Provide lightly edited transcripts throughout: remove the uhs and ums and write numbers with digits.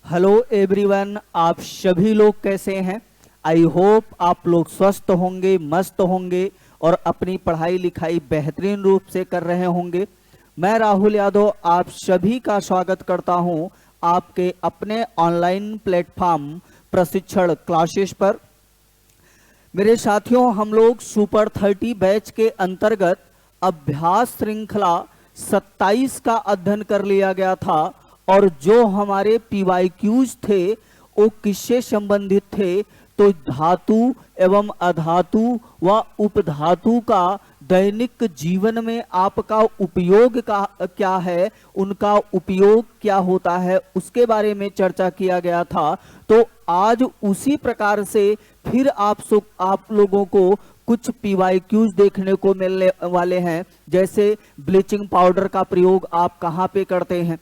Hello everyone, आप सभी लोग कैसे हैं। आई होप आप लोग स्वस्थ होंगे, मस्त होंगे और अपनी पढ़ाई लिखाई बेहतरीन रूप से कर रहे होंगे। मैं राहुल यादव आप सभी का स्वागत करता हूं आपके अपने ऑनलाइन प्लेटफॉर्म प्रशिक्षण क्लासेस पर। मेरे साथियों, हम लोग सुपर 30 बैच के अंतर्गत अभ्यास श्रृंखला 27 का अध्ययन कर लिया गया था और जो हमारे PYQs थे वो किससे संबंधित थे, तो धातु एवं अधातु व उपधातु का दैनिक जीवन में आपका उपयोग का क्या है, उनका उपयोग क्या होता है, उसके बारे में चर्चा किया गया था। तो आज उसी प्रकार से फिर आप लोगों को कुछ PYQs देखने को मिलने वाले हैं, जैसे ब्लीचिंग पाउडर का प्रयोग आप कहाँ पे करते हैं।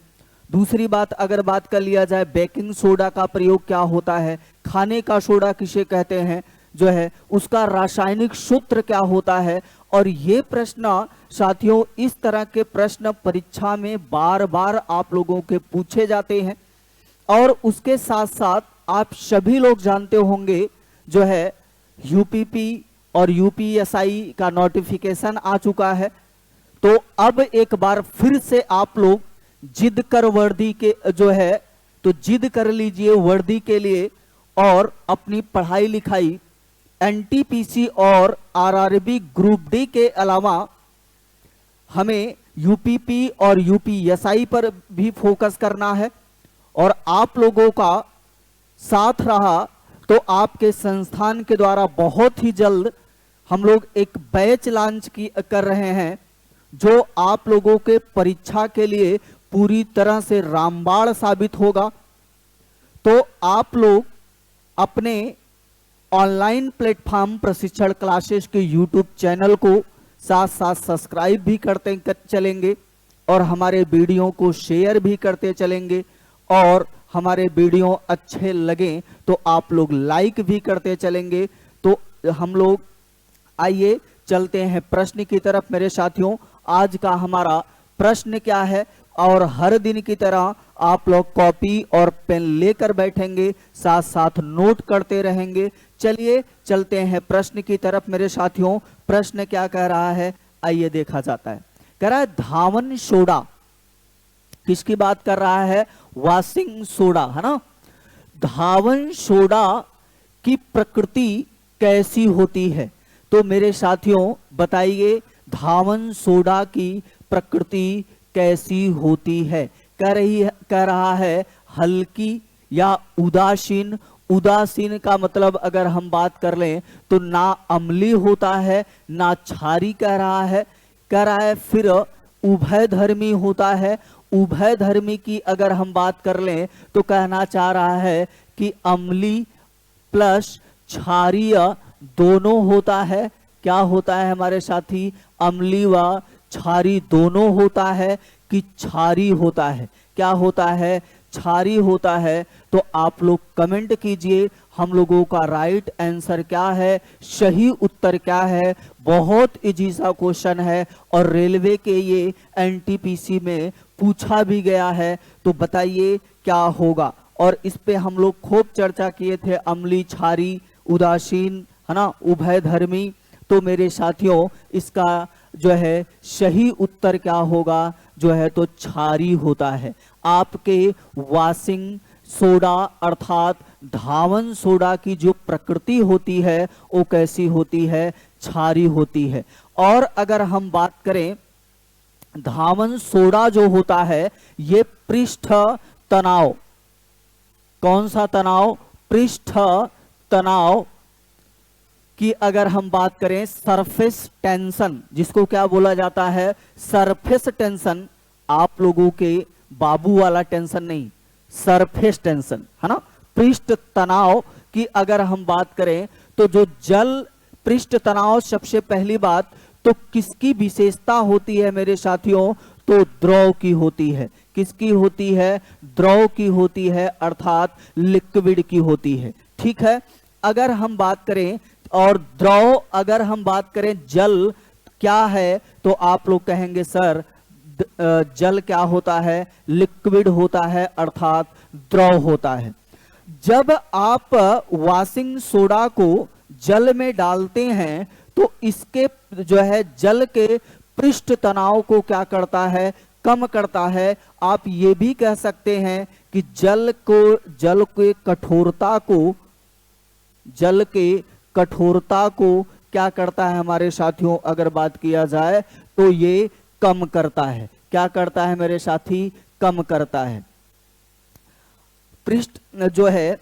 दूसरी बात, अगर बात कर लिया जाए बेकिंग सोडा का प्रयोग क्या होता है, खाने का सोडा किसे कहते हैं जो है, उसका रासायनिक सूत्र क्या होता है। और ये प्रश्न साथियों, इस तरह के प्रश्न परीक्षा में बार बार आप लोगों के पूछे जाते हैं। और उसके साथ साथ आप सभी लोग जानते होंगे जो है UPP और UPSI का नोटिफिकेशन आ चुका है। तो अब एक बार फिर से आप लोग जिद कर वर्दी के जो है, तो जिद कर लीजिए वर्दी के लिए और अपनी पढ़ाई लिखाई NTPC और RRB ग्रुप डी के अलावा हमें UPP और UPSI पर भी फोकस करना है। और आप लोगों का साथ रहा तो आपके संस्थान के द्वारा बहुत ही जल्द हम लोग एक बैच लॉन्च कर रहे हैं जो आप लोगों के परीक्षा के लिए पूरी तरह से रामबाण साबित होगा। तो आप लोग अपने ऑनलाइन प्लेटफॉर्म प्रशिक्षण क्लासेस के YouTube चैनल को साथ साथ सब्सक्राइब भी करते चलेंगे और हमारे वीडियो को शेयर भी करते चलेंगे। और हमारे वीडियो अच्छे लगे तो आप लोग लाइक भी करते चलेंगे। तो हम लोग आइए चलते हैं प्रश्न की तरफ। मेरे साथियों, आज का हमारा प्रश्न क्या है, और हर दिन की तरह आप लोग कॉपी और पेन लेकर बैठेंगे, साथ साथ नोट करते रहेंगे। चलिए चलते हैं प्रश्न की तरफ। मेरे साथियों, प्रश्न क्या कह रहा है, आइए देखा जाता है। कह रहा है धावन सोडा, किसकी बात कर रहा है, वॉशिंग सोडा, है ना। धावन सोडा की प्रकृति कैसी होती है, तो मेरे साथियों बताइए धावन सोडा की प्रकृति कैसी होती है। कह रहा है हल्की या उदासीन। उदासीन का मतलब अगर हम बात कर लें तो ना अम्लीय होता है ना क्षारी कह रहा है। कह रहा है फिर उभयधर्मी होता है। उभयधर्मी की अगर हम बात कर लें तो कहना चाह रहा है कि अम्लीय प्लस क्षारीय दोनों होता है। क्या होता है हमारे साथी, अम्लीय व क्षारी दोनों होता है कि क्षारी होता है। क्या होता है, क्षारी होता है। तो आप लोग कमेंट कीजिए हम लोगों का राइट आंसर क्या है, सही उत्तर क्या है। बहुत इजी सा क्वेश्चन है और रेलवे के ये NTPC में पूछा भी गया है। तो बताइए क्या होगा। और इस पे हम लोग खूब चर्चा किए थे, अम्लीय, क्षारी, उदासीन, है ना, उभयधर्मी। तो मेरे साथियों इसका जो है सही उत्तर क्या होगा, जो है तो क्षारी होता है। आपके वॉशिंग सोडा अर्थात धावन सोडा की जो प्रकृति होती है वो कैसी होती है, क्षारी होती है। और अगर हम बात करें धावन सोडा जो होता है ये पृष्ठ तनाव, कौन सा तनाव, पृष्ठ तनाव कि अगर हम बात करें सरफेस टेंशन, जिसको क्या बोला जाता है, सरफेस टेंशन। आप लोगों के बाबू वाला टेंशन नहीं, सरफेस टेंशन, है ना। पृष्ठ तनाव की अगर हम बात करें तो जो जल पृष्ठ तनाव, सबसे पहली बात तो किसकी विशेषता होती है मेरे साथियों, तो द्रव की होती है। किसकी होती है, द्रव की होती है अर्थात लिक्विड की होती है। ठीक है। अगर हम बात करें और द्रव, अगर हम बात करें जल क्या है, तो आप लोग कहेंगे सर जल क्या होता है, लिक्विड होता है अर्थात द्रव होता है। जब आप वॉशिंग सोडा को जल में डालते हैं तो इसके जो है जल के पृष्ठ तनाव को क्या करता है, कम करता है। आप ये भी कह सकते हैं कि जल के कठोरता को क्या करता है हमारे साथियों, अगर बात किया जाए तो ये कम करता है। क्या करता है मेरे साथी, कम करता है। पृष्ठ जो है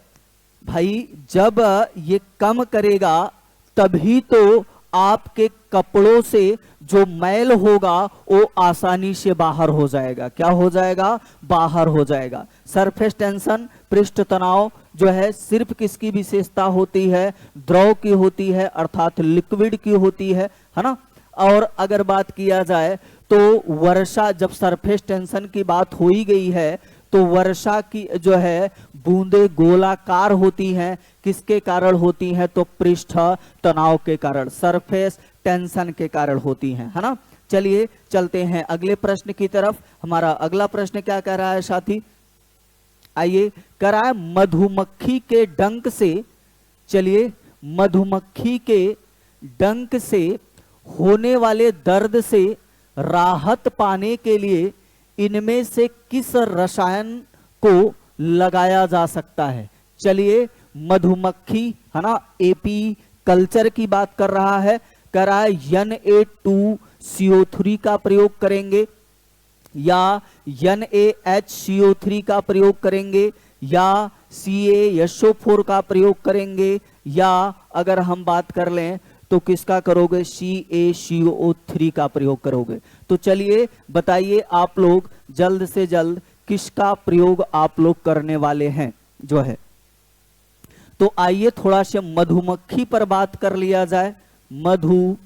भाई, जब ये कम करेगा तभी तो आपके कपड़ों से जो मैल होगा वो आसानी से बाहर हो जाएगा। क्या हो जाएगा, बाहर हो जाएगा। सरफेस टेंशन, पृष्ठ तनाव जो है सिर्फ किसकी विशेषता होती है, द्रव की होती है, अर्थात लिक्विड की होती है ना। और अगर बात किया जाए तो वर्षा, जब सरफेस टेंशन की बात हो ही गई है तो वर्षा की जो है बूंदे गोलाकार होती हैं। किसके कारण होती हैं, तो पृष्ठ तनाव के कारण, सरफेस टेंशन के कारण होती हैं, है ना। चलिए चलते हैं अगले प्रश्न की तरफ। हमारा अगला प्रश्न क्या कह रहा है साथी, आइए, कह रहा है मधुमक्खी के डंक से, चलिए, मधुमक्खी के डंक से होने वाले दर्द से राहत पाने के लिए इनमें से किस रसायन को लगाया जा सकता है। चलिए, मधुमक्खी है ना, एपी कल्चर की बात कर रहा है, कह रहा है Na2CO3 का प्रयोग करेंगे या NaHCO3 का प्रयोग करेंगे या CaSO4 का प्रयोग करेंगे या अगर हम बात कर लें तो किसका करोगे, CaCO3 का प्रयोग करोगे। तो चलिए बताइए आप लोग जल्द से जल्द किसका प्रयोग आप लोग करने वाले हैं जो है। तो आइए थोड़ा से मधुमक्खी पर बात कर लिया जाए। मधुमक्खी,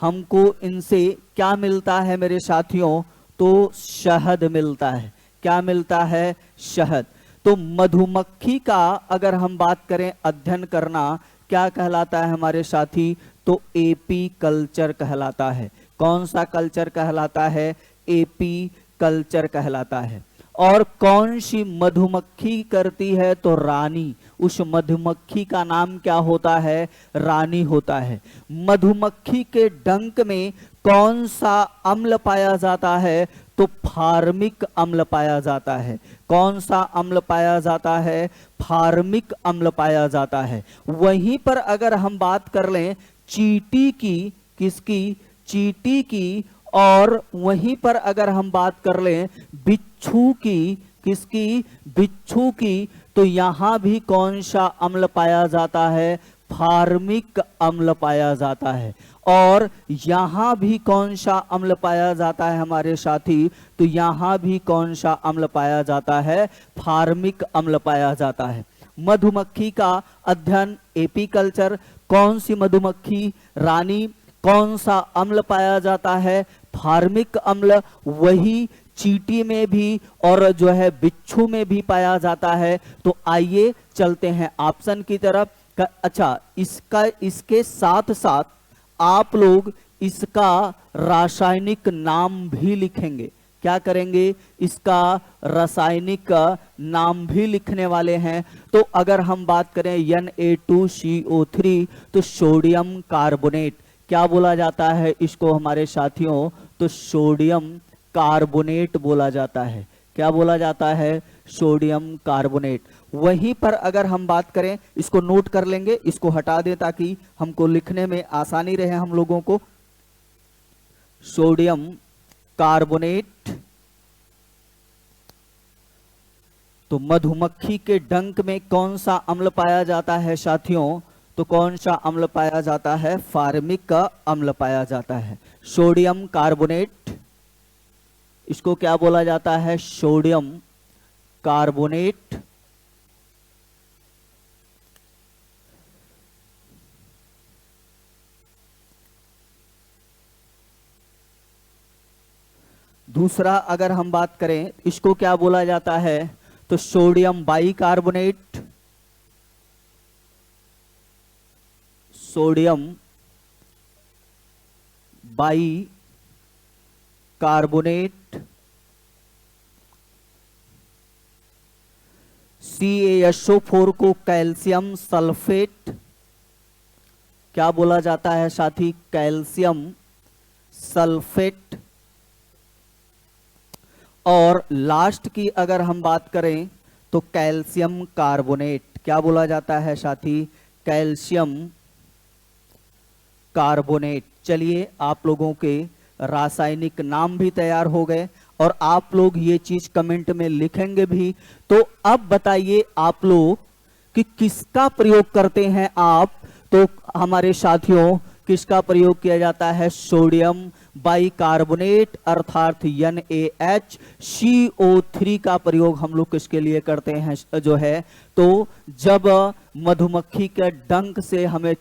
हमको इनसे क्या मिलता है मेरे साथियों, तो शहद मिलता है। क्या मिलता है, शहद। तो मधुमक्खी का अगर हम बात करें अध्ययन करना, क्या कहलाता है हमारे साथी, तो एपी कल्चर कहलाता है। कौन सा कल्चर कहलाता है, एपी कल्चर कहलाता है। और कौन सी मधुमक्खी करती है, तो रानी। उस मधुमक्खी का नाम क्या होता है, रानी होता है। मधुमक्खी के डंक में कौन सा अम्ल पाया जाता है, तो फार्मिक अम्ल पाया जाता है। कौन सा अम्ल पाया जाता है, फार्मिक अम्ल पाया जाता है। वहीं पर अगर हम बात कर लें चींटी की, किसकी, चींटी की, और वहीं पर अगर हम बात कर लें बिच्छू की, किसकी, बिच्छू की, तो यहां भी कौन सा अम्ल पाया जाता है, फार्मिक अम्ल पाया जाता है। और यहां भी कौन सा अम्ल पाया जाता है हमारे साथी, तो यहां भी कौन सा अम्ल पाया जाता है, फार्मिक अम्ल पाया जाता है। मधुमक्खी का अध्ययन एपी कल्चर, कौन सी मधुमक्खी, रानी, कौन सा अम्ल पाया जाता है, फार्मिक अम्ल, वही चींटी में भी और जो है बिच्छू में भी पाया जाता है। तो आइए चलते हैं ऑप्शन की तरफ। अच्छा, इसके साथ साथ आप लोग इसका रासायनिक नाम भी लिखेंगे। क्या करेंगे, इसका रासायनिक नाम भी लिखने वाले हैं। तो अगर हम बात करें Na2CO3, तो सोडियम कार्बोनेट। क्या बोला जाता है इसको हमारे साथियों, तो सोडियम कार्बोनेट बोला जाता है। क्या बोला जाता है, सोडियम कार्बोनेट। वहीं पर अगर हम बात करें, इसको नोट कर लेंगे, इसको हटा दें ताकि हमको लिखने में आसानी रहे हम लोगों को। सोडियम कार्बोनेट, तो मधुमक्खी के डंक में कौन सा अम्ल पाया जाता है साथियों, तो कौन सा अम्ल पाया जाता है, फार्मिक अम्ल पाया जाता है, सोडियम कार्बोनेट। इसको क्या बोला जाता है, सोडियम कार्बोनेट। दूसरा अगर हम बात करें, इसको क्या बोला जाता है, तो sodium bicarbonate. Sodium bicarbonate. CaSO4 को कैल्शियम सल्फेट क्या बोला जाता है साथी? Calcium sulphate. और लास्ट की अगर हम बात करें तो कैल्शियम कार्बोनेट क्या बोला जाता है साथी? Calcium carbonate. चलिए, आप लोगों के रासायनिक नाम भी तैयार हो गए और आप लोग ये चीज कमेंट में लिखेंगे भी। तो अब बताइए आप लोग कि किसका प्रयोग करते हैं आप? तो हमारे साथियों, किसका प्रयोग किया जाता है? सोडियम बाइकार्बोनेट अर्थात NaHCO3 का प्रयोग हम लोग किसके लिए करते हैं जो है? तो जब मधुमक्खी के डंक से हमें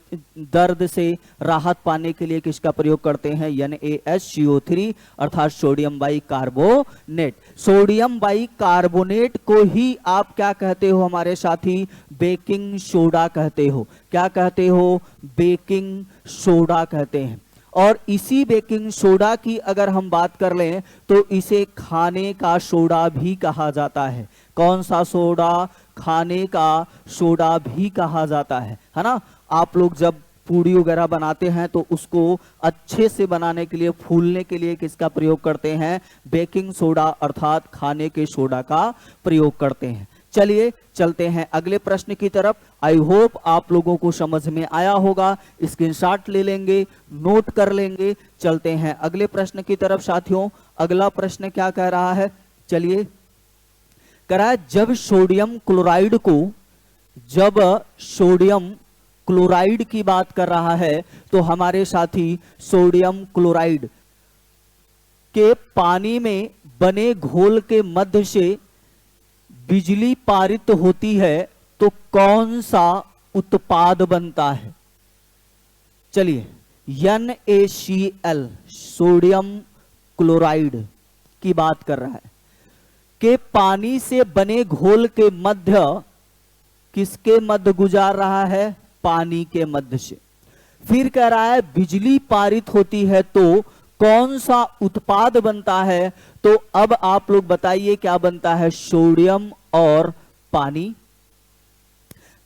दर्द से राहत पाने के लिए किसका प्रयोग करते हैं? NaHCO3 अर्थात सोडियम बाइकार्बोनेट। सोडियम बाइकार्बोनेट को ही आप क्या कहते हो हमारे साथी? बेकिंग सोडा कहते हो। क्या कहते हो? बेकिंग सोडा कहते हैं। और इसी बेकिंग सोडा की अगर हम बात कर लें तो इसे खाने का सोडा भी कहा जाता है। कौन सा सोडा? खाने का सोडा भी कहा जाता है ना? आप लोग जब पूड़ी वगैरह बनाते हैं तो उसको अच्छे से बनाने के लिए, फूलने के लिए किसका प्रयोग करते हैं? बेकिंग सोडा अर्थात खाने के सोडा का प्रयोग करते हैं। चलिए चलते हैं अगले प्रश्न की तरफ। आई होप आप लोगों को समझ में आया होगा। स्क्रीनशॉट ले लेंगे, नोट कर लेंगे। चलते हैं अगले प्रश्न की तरफ साथियों। अगला प्रश्न क्या कह रहा है? चलिए, कह रहा है जब सोडियम क्लोराइड की बात कर रहा है तो हमारे साथी सोडियम क्लोराइड के पानी में बने घोल के मध्य से बिजली पारित होती है तो कौन सा उत्पाद बनता है? चलिए, NaCl सोडियम क्लोराइड की बात कर रहा है के पानी से बने घोल के मध्य, किसके मध्य गुजार रहा है? पानी के मध्य से। फिर कह रहा है बिजली पारित होती है तो कौन सा उत्पाद बनता है? तो अब आप लोग बताइए क्या बनता है? सोडियम और पानी।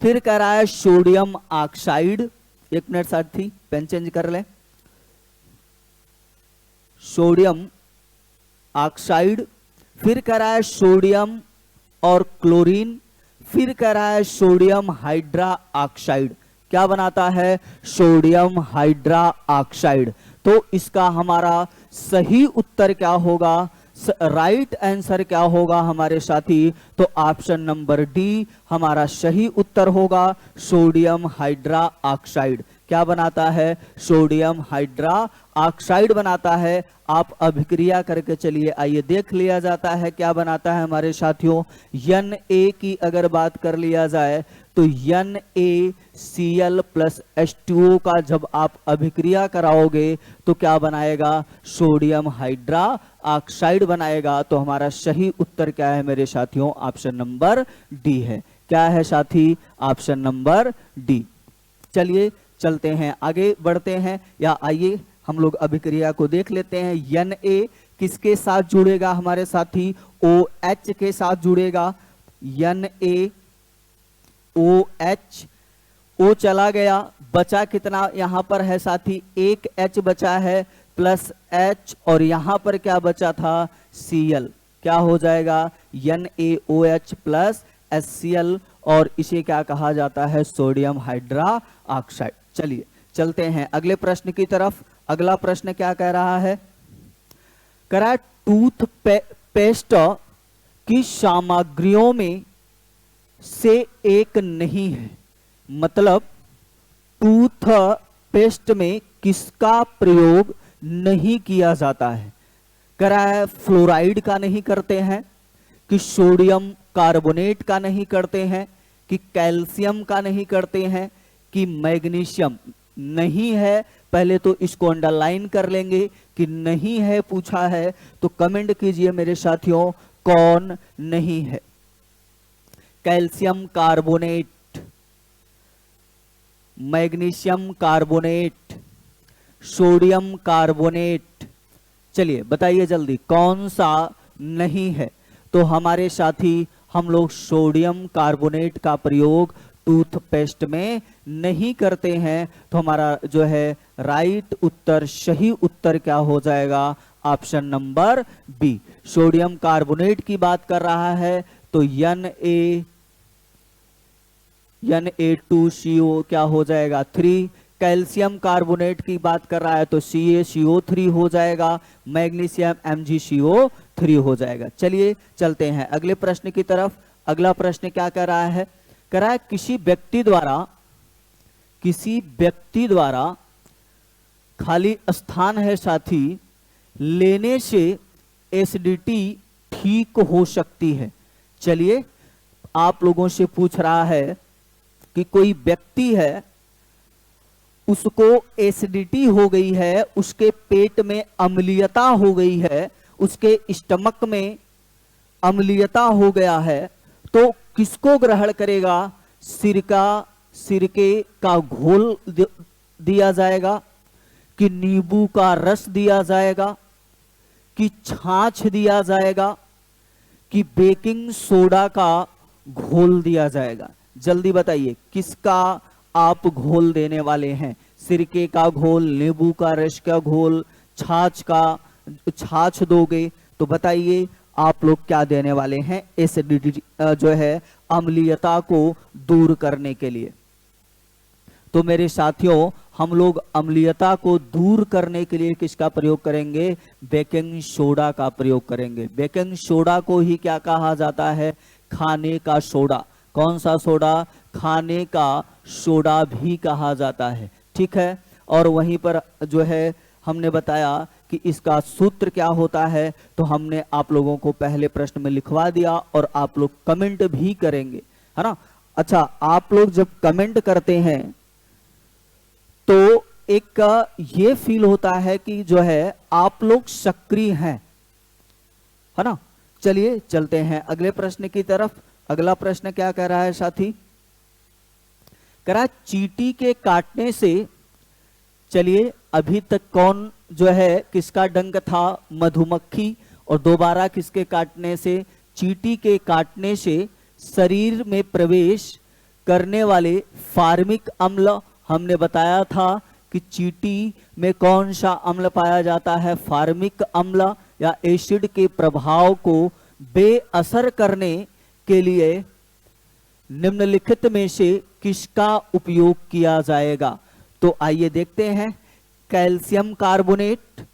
फिर कह रहा है सोडियम ऑक्साइड। एक मिनट साथी, पेन चेंज कर लें। Sodium oxide. फिर कह रहा है सोडियम और क्लोरीन। फिर कह रहा है सोडियम हाइड्रा ऑक्साइड। क्या बनाता है? Sodium hydra oxide. तो इसका हमारा सही उत्तर क्या होगा? राइट आंसर क्या होगा हमारे साथी? तो ऑप्शन नंबर डी हमारा सही उत्तर होगा। सोडियम हाइड्रा ऑक्साइड क्या बनाता है? सोडियम हाइड्रा ऑक्साइड बनाता है। आप अभिक्रिया करके चलिए, आइए देख लिया जाता है क्या बनाता है हमारे साथियों। Na की अगर बात कर लिया जाए तो NaCl प्लस H2O का जब आप अभिक्रिया कराओगे तो क्या बनाएगा? सोडियम हाइड्रा ऑक्साइड बनाएगा। तो हमारा सही उत्तर क्या है मेरे साथियों? ऑप्शन नंबर डी है। क्या है साथी? Option number D. चलिए चलते हैं, आगे बढ़ते हैं, या आइए हम लोग अभिक्रिया को देख लेते हैं। Na किसके साथ जुड़ेगा हमारे साथी? OH के साथ जुड़ेगा। NaOH, O चला गया, बचा कितना यहां पर है साथी? एक H बचा है प्लस H, और यहां पर क्या बचा था? Cl। क्या हो जाएगा? NaOH प्लस HCl, और इसे क्या कहा जाता है? Sodium hydra oxide. चलिए चलते हैं अगले प्रश्न की तरफ। अगला प्रश्न क्या कह रहा है? कह रहा है टूथपेस्ट की सामग्रियों में से एक नहीं है। मतलब टूथपेस्ट में किसका प्रयोग नहीं किया जाता है? कह रहा है फ्लोराइड का नहीं करते हैं, कि सोडियम कार्बोनेट का नहीं करते हैं, कि कैल्शियम का नहीं करते हैं, कि मैग्नीशियम नहीं है। पहले तो इसको अंडरलाइन कर लेंगे कि नहीं है पूछा है, तो कमेंट कीजिए मेरे साथियों कौन नहीं है। Calcium carbonate, magnesium carbonate, sodium carbonate. चलिए बताइए जल्दी कौन सा नहीं है? तो हमारे साथी हम लोग सोडियम कार्बोनेट का प्रयोग टूथपेस्ट में नहीं करते हैं। तो हमारा जो है राइट उत्तर, सही उत्तर क्या हो जाएगा? Option number B. Sodium carbonate की बात कर रहा है तो Na2CO क्या हो जाएगा? 3। कैल्शियम कार्बोनेट की बात कर रहा है तो CaCO3 हो जाएगा। मैग्नीशियम MgCO3 हो जाएगा। चलिए चलते हैं अगले प्रश्न की तरफ। अगला प्रश्न क्या कर रहा है? कह रहा है किसी व्यक्ति द्वारा खाली स्थान है साथी, लेने से एसिडिटी ठीक हो सकती है। चलिए आप लोगों से पूछ रहा है कि कोई व्यक्ति है, उसको एसिडिटी हो गई है, उसके पेट में अम्लीयता हो गई है, उसके स्टमक में अम्लीयता हो गया है, तो किसको ग्रहण करेगा? सिरके का घोल दिया जाएगा, कि नींबू का रस दिया जाएगा, कि छाछ दिया जाएगा, कि बेकिंग सोडा का घोल दिया जाएगा? जल्दी बताइए किसका आप घोल देने वाले हैं? सिरके का घोल, नींबू का रस का घोल, छाछ दोगे तो बताइए आप लोग क्या देने वाले हैं एसिडिटी जो है अम्लीयता को दूर करने के लिए? तो मेरे साथियों, हम लोग अम्लीयता को दूर करने के लिए किसका प्रयोग करेंगे? बेकिंग सोडा का प्रयोग करेंगे। बेकिंग सोडा को ही क्या कहा जाता है? खाने का सोडा। कौन सा सोडा? खाने का सोडा भी कहा जाता है। ठीक है। और वहीं पर जो है हमने बताया कि इसका सूत्र क्या होता है, तो हमने आप लोगों को पहले प्रश्न में लिखवा दिया और आप लोग कमेंट भी करेंगे, है ना? अच्छा, आप लोग जब कमेंट करते हैं तो एक ये फील होता है कि जो है आप लोग सक्रिय हैं, है ना? चलिए चलते हैं अगले प्रश्न की तरफ। अगला प्रश्न क्या कह रहा है साथी? कह रहा है चींटी के काटने से, चलिए अभी तक कौन जो है किसका डंक था? मधुमक्खी। और दोबारा किसके काटने से? चींटी के काटने से शरीर में प्रवेश करने वाले फार्मिक अम्ल। हमने बताया था कि चींटी में कौन सा अम्ल पाया जाता है? फार्मिक अम्ल या एसिड के प्रभाव को बेअसर करने के लिए निम्नलिखित में से किसका उपयोग किया जाएगा? तो आइए देखते हैं। कैल्शियम कार्बोनेट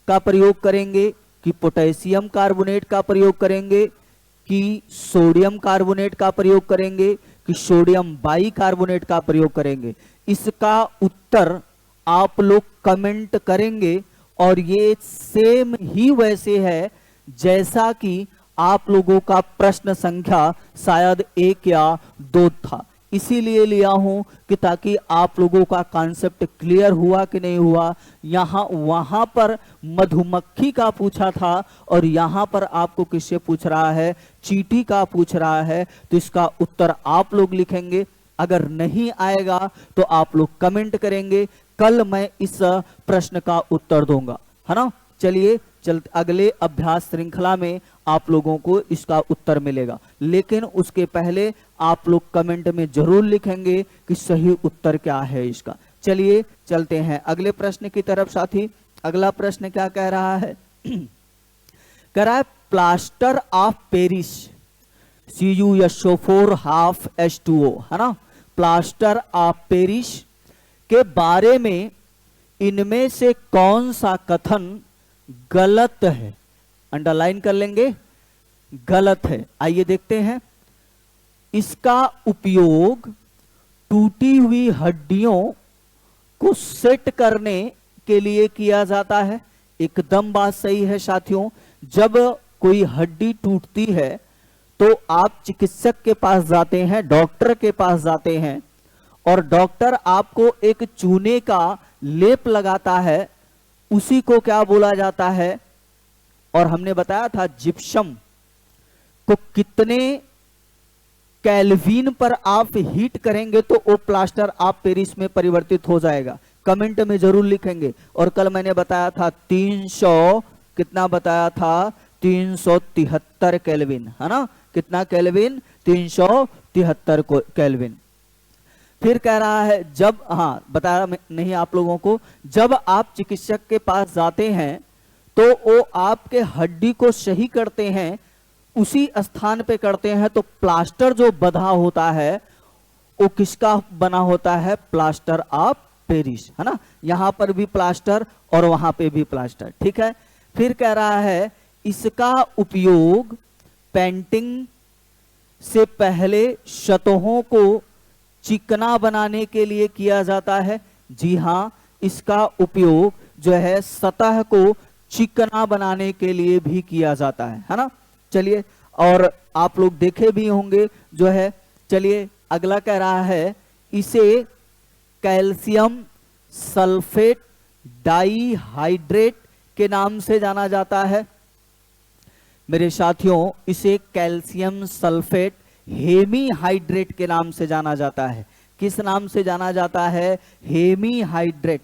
का प्रयोग करेंगे, कि पोटेशियम कार्बोनेट का प्रयोग करेंगे, कि सोडियम कार्बोनेट का प्रयोग करेंगे, कि सोडियम बाइकार्बोनेट का प्रयोग करेंगे? इसका उत्तर आप लोग कमेंट करेंगे। और ये सेम ही वैसे है जैसा कि आप लोगों का प्रश्न संख्या शायद 1 या 2 था। इसीलिए लिया हूं कि ताकि आप लोगों का कॉन्सेप्ट क्लियर हुआ कि नहीं हुआ। वहां पर मधुमक्खी का पूछा था और यहां पर आपको किससे पूछ रहा है? चींटी का पूछ रहा है। तो इसका उत्तर आप लोग लिखेंगे। अगर नहीं आएगा तो आप लोग कमेंट करेंगे, कल मैं इस प्रश्न का उत्तर दूंगा, है ना? चलिए अगले अभ्यास श्रृंखला में आप लोगों को इसका उत्तर मिलेगा, लेकिन उसके पहले आप लोग कमेंट में जरूर लिखेंगे कि सही उत्तर क्या है इसका। चलिए चलते हैं अगले प्रश्न की तरफ साथी। अगला प्रश्न क्या कह रहा है? कह रहा है plaster of Paris CuSO4 half H2O, है ना? प्लास्टर ऑफ पेरिस के बारे में इनमें से कौन सा कथन गलत है? अंडरलाइन कर लेंगे, गलत है। आइए देखते हैं। इसका उपयोग टूटी हुई हड्डियों को सेट करने के लिए किया जाता है। एकदम बात सही है साथियों। जब कोई हड्डी टूटती है तो आप चिकित्सक के पास जाते हैं, डॉक्टर के पास जाते हैं, और डॉक्टर आपको एक चूने का लेप लगाता है। उसी को क्या बोला जाता है? और हमने बताया था जिप्सम को कितने केल्विन पर आप हीट करेंगे तो वो प्लास्टर ऑफ पेरिस में परिवर्तित हो जाएगा। कमेंट में जरूर लिखेंगे। और कल मैंने बताया था 300 कितना बताया था? 373 केल्विन, है ना? कितना केल्विन? 373 केल्विन। फिर कह रहा है जब, हाँ बताया नहीं आप लोगों को, जब आप चिकित्सक के पास जाते हैं तो वो आपके हड्डी को सही करते हैं, उसी स्थान पे करते हैं, तो प्लास्टर जो बंधा होता है वो किसका बना होता है? प्लास्टर ऑफ पेरिस, है ना। यहां पर भी प्लास्टर और वहां पे भी प्लास्टर, ठीक है। फिर कह रहा है इसका उपयोग पेंटिंग से पहले सतहों को चिकना बनाने के लिए किया जाता है। जी हाँ, इसका उपयोग जो है सतह को चिकना बनाने के लिए भी किया जाता है ना। चलिए, और आप लोग देखे भी होंगे जो है। चलिए अगला कह रहा है इसे कैल्शियम सल्फेट डाइहाइड्रेट के नाम से जाना जाता है। मेरे साथियों, इसे कैल्शियम सल्फेट हेमीहाइड्रेट के नाम से जाना जाता है। किस नाम से जाना जाता है? हेमीहाइड्रेट।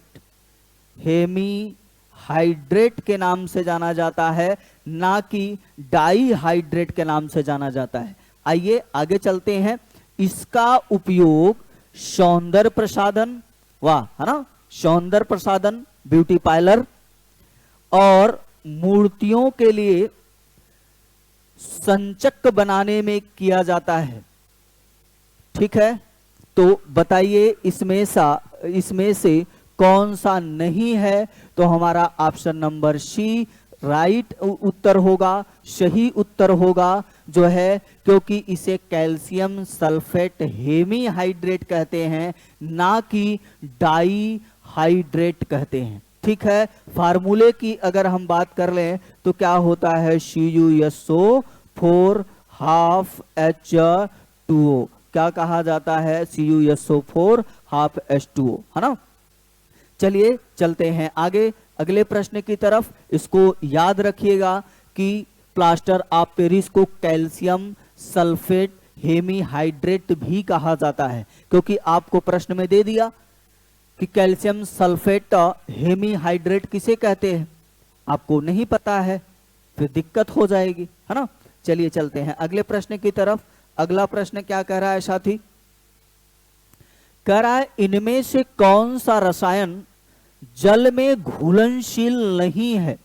हेमीहाइड्रेट के नाम से जाना जाता है, ना कि डाइहाइड्रेट के नाम से जाना जाता है। आइए आगे चलते हैं। इसका उपयोग सौंदर्य प्रसाधन, वाह, है ना, सौंदर्य प्रसाधन, ब्यूटी पार्लर और मूर्तियों के लिए संचक बनाने में किया जाता है। ठीक है, तो बताइए इसमें से कौन सा नहीं है? तो हमारा ऑप्शन नंबर सी राइट उत्तर होगा, सही उत्तर होगा जो है, क्योंकि इसे कैल्शियम सल्फेट हेमीहाइड्रेट कहते हैं, ना कि डाइहाइड्रेट कहते हैं। ठीक है, फार्मूले की अगर हम बात कर लें तो क्या होता है? CuSO4 half H2O। क्या कहा जाता है? CuSO4 हाफ H2O, है ना। चलिए चलते हैं आगे अगले प्रश्न की तरफ। इसको याद रखिएगा कि प्लास्टर ऑफ पेरिस को कैल्शियम सल्फेट हेमीहाइड्रेट भी कहा जाता है, क्योंकि आपको प्रश्न में दे दिया कि कैल्शियम सल्फेट हेमीहाइड्रेट किसे कहते हैं। आपको नहीं पता है फिर दिक्कत हो जाएगी, है ना। चलिए चलते हैं अगले प्रश्न की तरफ। अगला प्रश्न क्या कह रहा है साथी? कह रहा है इनमें से कौन सा रसायन जल में घुलनशील नहीं है?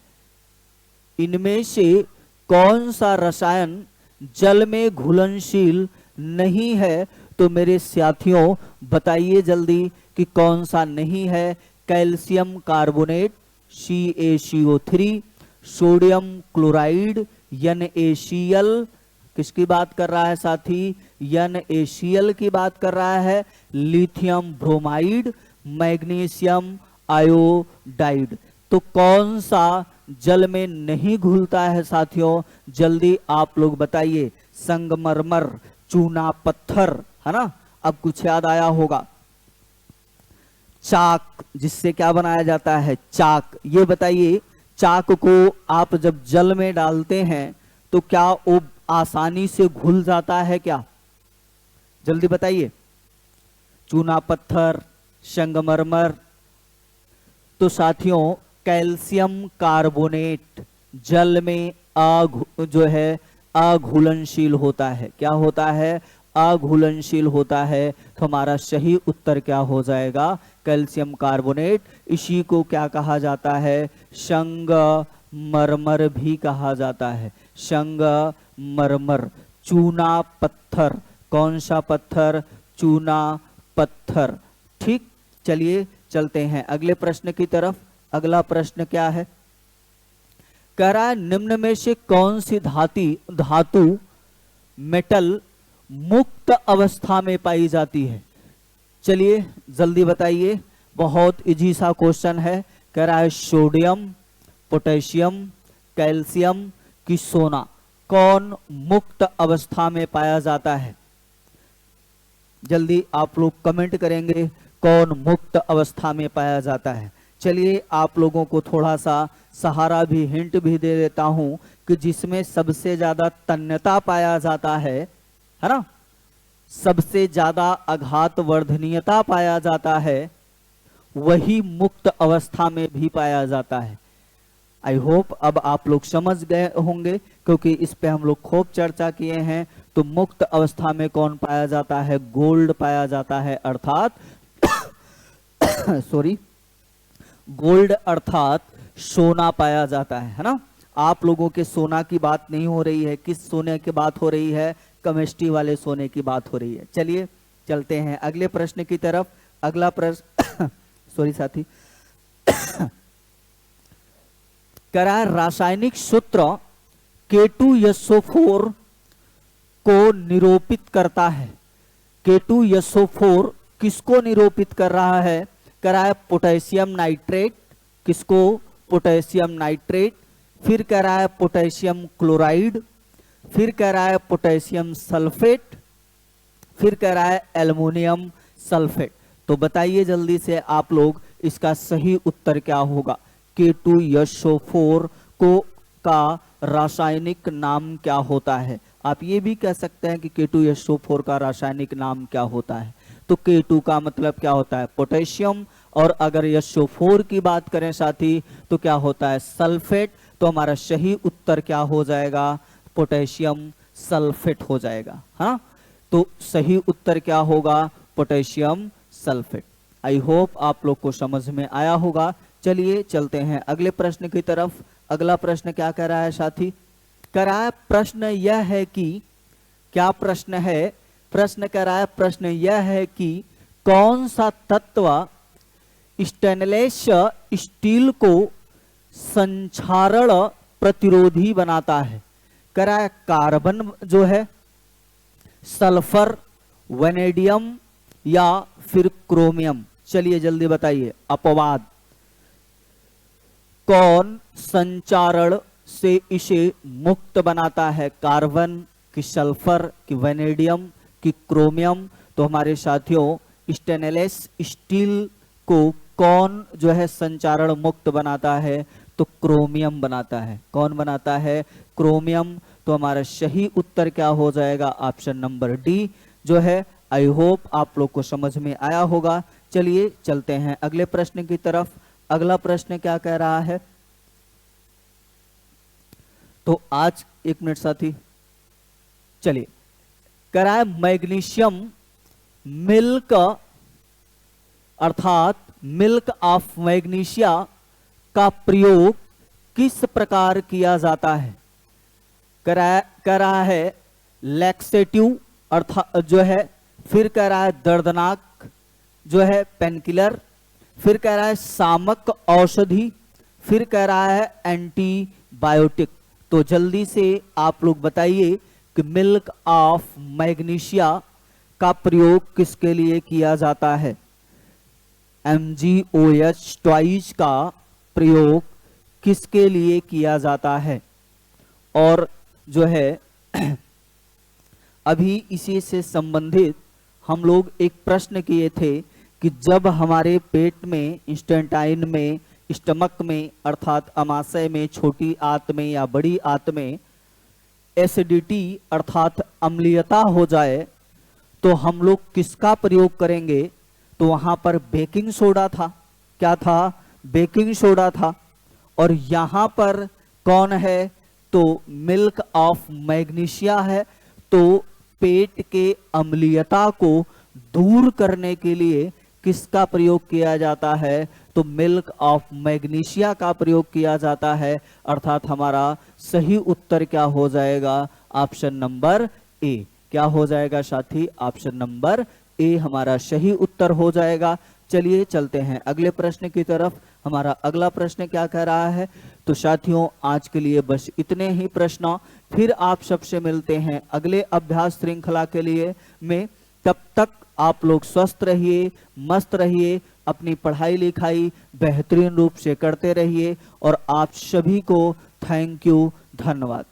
इनमें से कौन सा रसायन जल में घुलनशील नहीं है? तो मेरे साथियों बताइए जल्दी कि कौन सा नहीं है। Calcium carbonate CaCO3, sodium chloride NaCl, किसकी बात कर रहा है साथी? NaCl की बात कर रहा है। Lithium bromide, magnesium iodide. तो कौन सा जल में नहीं घुलता है साथियों? जल्दी आप लोग बताइए। संगमरमर, चूना पत्थर, है ना। अब कुछ याद आया होगा। चाक, जिससे क्या बनाया जाता है? चाक। ये बताइए, चाक को आप जब जल में डालते हैं तो क्या वो आसानी से घुल जाता है क्या? जल्दी बताइए। चूना पत्थर, संगमरमर। तो साथियों कैल्शियम कार्बोनेट जल में जो है अघुलनशील होता है। क्या होता है? अघुलनशील होता है। तो हमारा सही उत्तर क्या हो जाएगा? Calcium carbonate. इसी को क्या कहा जाता है? संगमरमर भी कहा जाता है। संगमरमर। चूना पत्थर, कौन सा पत्थर? चूना पत्थर। ठीक, चलिए चलते हैं अगले प्रश्न की तरफ। अगला प्रश्न क्या है? कह रहा है निम्न में से कौन सी धातु मेटल मुक्त अवस्था में पाई जाती है? चलिए जल्दी बताइए, बहुत इजी सा क्वेश्चन है। कह रहा है सोडियम, पोटेशियम, कैल्शियम की सोना कौन मुक्त अवस्था में पाया जाता है? जल्दी आप लोग कमेंट करेंगे कौन मुक्त अवस्था में पाया जाता है। चलिए आप लोगों को थोड़ा सा सहारा भी, हिंट भी दे देता हूं कि जिसमें सबसे ज्यादा तन्यता पाया जाता है ना, सबसे ज्यादा आघात वर्धनीयता पाया जाता है, वही मुक्त अवस्था में भी पाया जाता है। आई होप अब आप लोग समझ गए होंगे, क्योंकि इस पे हम लोग खूब चर्चा किए हैं। तो मुक्त अवस्था में कौन पाया जाता है? गोल्ड पाया जाता है, अर्थात सॉरी, गोल्ड अर्थात सोना पाया जाता है ना। आप लोगों के सोना की बात नहीं हो रही है, किस सोने की बात हो रही है? केमिस्ट्री वाले सोने की बात हो रही है। चलिए चलते हैं अगले प्रश्न की तरफ। अगला प्रश्न सॉरी साथी, करा रासायनिक सूत्र K2SO4 को निरूपित करता है। K2SO4 किसको निरूपित कर रहा है? करा है पोटेशियम नाइट्रेट, किसको? Potassium nitrate. फिर कह रहा है पोटेशियम क्लोराइड, फिर कह रहा है पोटेशियम सल्फेट, फिर कह रहा है एल्युमिनियम सल्फेट। तो बताइए जल्दी से आप लोग, इसका सही उत्तर क्या होगा? K2SO4 को का रासायनिक नाम क्या होता है? आप ये भी कह सकते हैं कि K2SO4 का रासायनिक नाम क्या होता है। तो K2 का मतलब क्या होता है? पोटेशियम, और अगर SO4 की बात करें साथी तो क्या होता है? सल्फेट। तो हमारा सही उत्तर क्या हो जाएगा? पोटेशियम सल्फेट हो जाएगा। हाँ, तो सही उत्तर क्या होगा? Potassium sulphate. आई होप आप लोग को समझ में आया होगा। चलिए चलते हैं अगले प्रश्न की तरफ। अगला प्रश्न क्या कह रहा है साथी? कह रहा है प्रश्न यह है कि, क्या प्रश्न है? प्रश्न कह रहा है, प्रश्न यह है कि कौन सा तत्व स्टेनलेस स्टील को संक्षारण प्रतिरोधी बनाता है? कह रहा है कार्बन जो है, सल्फर, वेनेडियम या फिर क्रोमियम। चलिए जल्दी बताइए। अपवाद, कौन संचारण से इसे मुक्त बनाता है? कार्बन कि सल्फर कि वेनेडियम कि क्रोमियम? तो हमारे साथियों, स्टेनलेस स्टील को कौन जो है संचारण मुक्त बनाता है? तो क्रोमियम बनाता है। कौन बनाता है? क्रोमियम। तो हमारा सही उत्तर क्या हो जाएगा? ऑप्शन नंबर डी जो है। आई होप आप लोग को समझ में आया होगा। चलिए चलते हैं अगले प्रश्न की तरफ। अगला प्रश्न क्या कह रहा है? तो आज एक मिनट साथी, चलिए, कह रहा है मैग्नीशियम मिल्क अर्थात मिल्क ऑफ मैग्नीशिया का प्रयोग किस प्रकार किया जाता है? कह रहा है लैक्सेटिव अर्थात जो है, फिर कह रहा है दर्दनाक जो है पेनकिलर, फिर कह रहा है सामक औषधि, फिर कह रहा है एंटीबायोटिक। तो जल्दी से आप लोग बताइए कि मिल्क ऑफ मैग्नीशिया का प्रयोग किसके लिए किया जाता है? MgOH ट्वाइस का प्रयोग किसके लिए किया जाता है? और जो है अभी इसी से संबंधित हम लोग एक प्रश्न किए थे कि जब हमारे पेट में, इंस्टेंटाइन में, स्टमक में अर्थात अमाशय में, छोटी आंत में या बड़ी आंत में एसिडिटी अर्थात अम्लीयता हो जाए तो हम लोग किसका प्रयोग करेंगे? तो वहां पर बेकिंग सोडा था। क्या था? बेकिंग सोडा था। और यहां पर कौन है? तो मिल्क ऑफ मैग्नीशिया है। तो पेट के अम्लीयता को दूर करने के लिए किसका प्रयोग किया जाता है? तो मिल्क ऑफ मैग्नीशिया का प्रयोग किया जाता है। अर्थात हमारा सही उत्तर क्या हो जाएगा? Option number A. क्या हो जाएगा साथी? ऑप्शन नंबर ए हमारा सही उत्तर हो जाएगा। चलिए चलते हैं अगले प्रश्न की तरफ। हमारा अगला प्रश्न क्या कह रहा है? तो साथियों आज के लिए बस इतने ही प्रश्न। फिर आप सबसे मिलते हैं अगले अभ्यास श्रृंखला के लिए में। तब तक आप लोग स्वस्थ रहिए, मस्त रहिए, अपनी पढ़ाई लिखाई बेहतरीन रूप से करते रहिए। और आप सभी को थैंक यू, धन्यवाद।